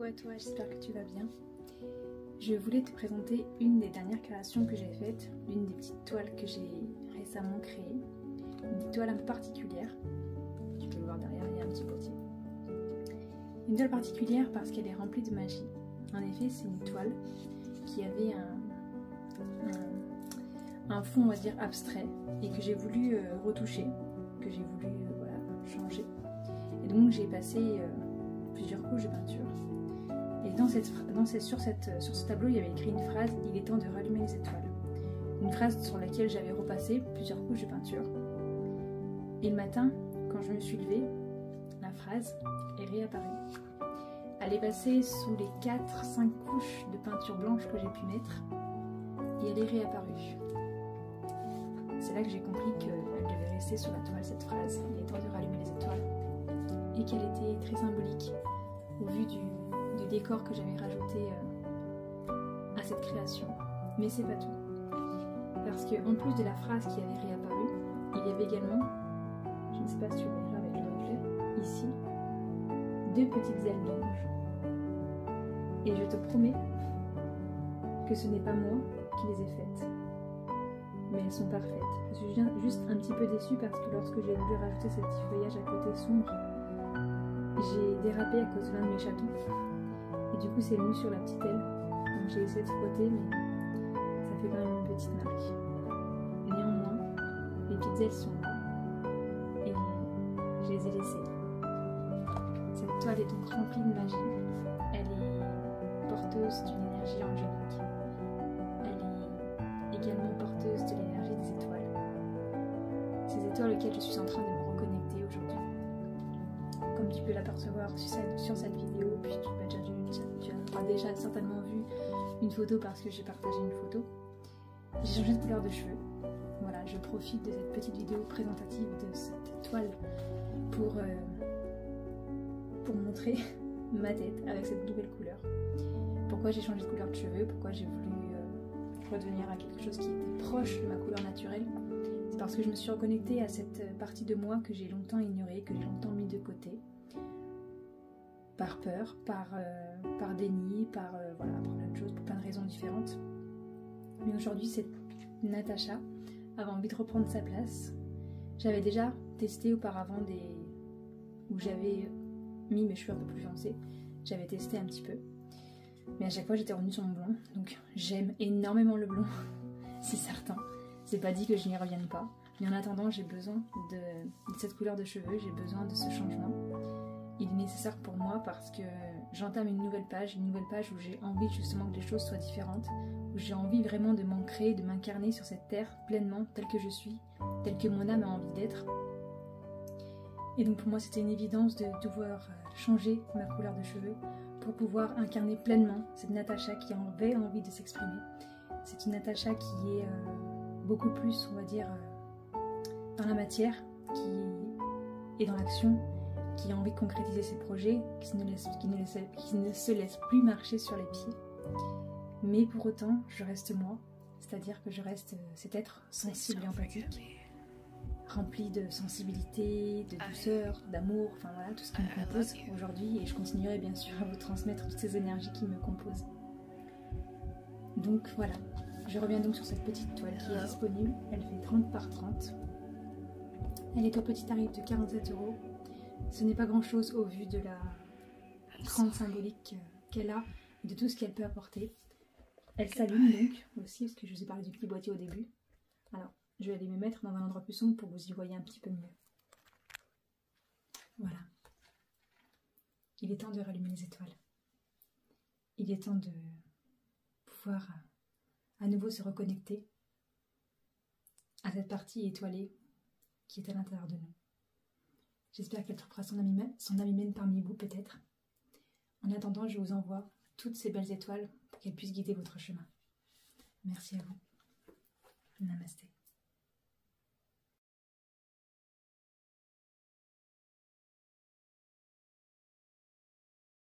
Coucou à toi, j'espère que tu vas bien. Je voulais te présenter une des dernières créations que j'ai faites, l'une des petites toiles que j'ai récemment créées. Une toile un peu particulière, tu peux le voir derrière, il y a un petit boîtier. Une toile particulière parce qu'elle est remplie de magie. En effet, c'est une toile qui avait un fond, on va dire, abstrait et que j'ai voulu retoucher, que j'ai voulu voilà, changer. Et donc j'ai passé plusieurs couches de peinture. Et sur ce tableau, il y avait écrit une phrase « Il est temps de rallumer les étoiles ». Une phrase sur laquelle j'avais repassé plusieurs couches de peinture. Et le matin, quand je me suis levée, la phrase est réapparue. Elle est passée sous les 4-5 couches de peinture blanche que j'ai pu mettre et elle est réapparue. C'est là que j'ai compris qu'elle devait rester sur la toile, cette phrase « Il est temps de rallumer les étoiles » et qu'elle était très symbolique au vu du décor que j'avais rajouté à cette création. Mais c'est pas tout. Parce qu'en plus de la phrase qui avait réapparu, il y avait également, je ne sais pas si tu verras avec le reflet, ici, 2 petites ailes d'ange. Et je te promets que ce n'est pas moi qui les ai faites. Mais elles sont parfaites. Je suis juste un petit peu déçue parce que lorsque j'ai voulu rajouter ce petit feuillage à côté sombre, j'ai dérapé à cause de l'un de mes chatons. Et du coup c'est venu sur la petite aile. Donc j'ai essayé de frotter mais ça fait quand même une petite marque. Néanmoins, les petites ailes sont là. Et je les ai laissées. Cette toile est donc remplie de magie. Elle est porteuse d'une énergie angélique. Elle est également porteuse de l'énergie des étoiles. Ces étoiles auxquelles je suis en train de me reconnecter aujourd'hui. Comme tu peux l'apercevoir sur cette vidéo, puis tu as déjà certainement vu une photo parce que j'ai partagé une photo. J'ai changé de couleur de cheveux. Voilà, je profite de cette petite vidéo présentative de cette toile pour montrer ma tête avec cette nouvelle couleur. Pourquoi j'ai changé de couleur de cheveux, pourquoi j'ai voulu redevenir à quelque chose qui était proche de ma couleur naturelle. C'est parce que je me suis reconnectée à cette partie de moi que j'ai longtemps ignorée, que j'ai longtemps mis de côté. Par peur, par déni, voilà, pour plein de choses, pour plein de raisons différentes. Mais aujourd'hui, cette Natacha avait envie de reprendre sa place. J'avais déjà testé auparavant où j'avais mis mes cheveux un peu plus foncés. J'avais testé un petit peu. Mais à chaque fois, j'étais revenue sur mon blond. Donc j'aime énormément le blond, c'est certain. C'est pas dit que je n'y revienne pas. Mais en attendant, j'ai besoin de cette couleur de cheveux, j'ai besoin de ce changement. Il est nécessaire pour moi parce que j'entame une nouvelle page où j'ai envie justement que les choses soient différentes, où j'ai envie vraiment de m'ancrer, de m'incarner sur cette terre pleinement, telle que je suis, telle que mon âme a envie d'être. Et donc pour moi c'était une évidence de devoir changer ma couleur de cheveux pour pouvoir incarner pleinement cette Natacha qui avait envie de s'exprimer. C'est une Natacha qui est beaucoup plus, on va dire, dans la matière, qui est dans l'action, qui a envie de concrétiser ses projets, qui ne se laisse plus marcher sur les pieds. Mais pour autant, je reste moi, c'est-à-dire que je reste cet être sensible et empathique, rempli de sensibilité, de douceur, d'amour, enfin voilà, tout ce qui me compose aujourd'hui, et je continuerai bien sûr à vous transmettre toutes ces énergies qui me composent. Donc voilà, je reviens donc sur cette petite toile qui est disponible, elle fait 30 par 30. Elle est au petit tarif de 47 €. Ce n'est pas grand chose au vu de la grande symbolique qu'elle a et de tout ce qu'elle peut apporter. Elle s'allume donc aussi, parce que je vous ai parlé du petit boîtier au début. Alors, je vais aller me mettre dans un endroit plus sombre pour que vous y voyez un petit peu mieux. Voilà. Il est temps de rallumer les étoiles. Il est temps de pouvoir à nouveau se reconnecter à cette partie étoilée qui est à l'intérieur de nous. J'espère qu'elle trouvera son âme humaine parmi vous peut-être. En attendant, je vous envoie toutes ces belles étoiles pour qu'elles puissent guider votre chemin. Merci à vous. Namasté.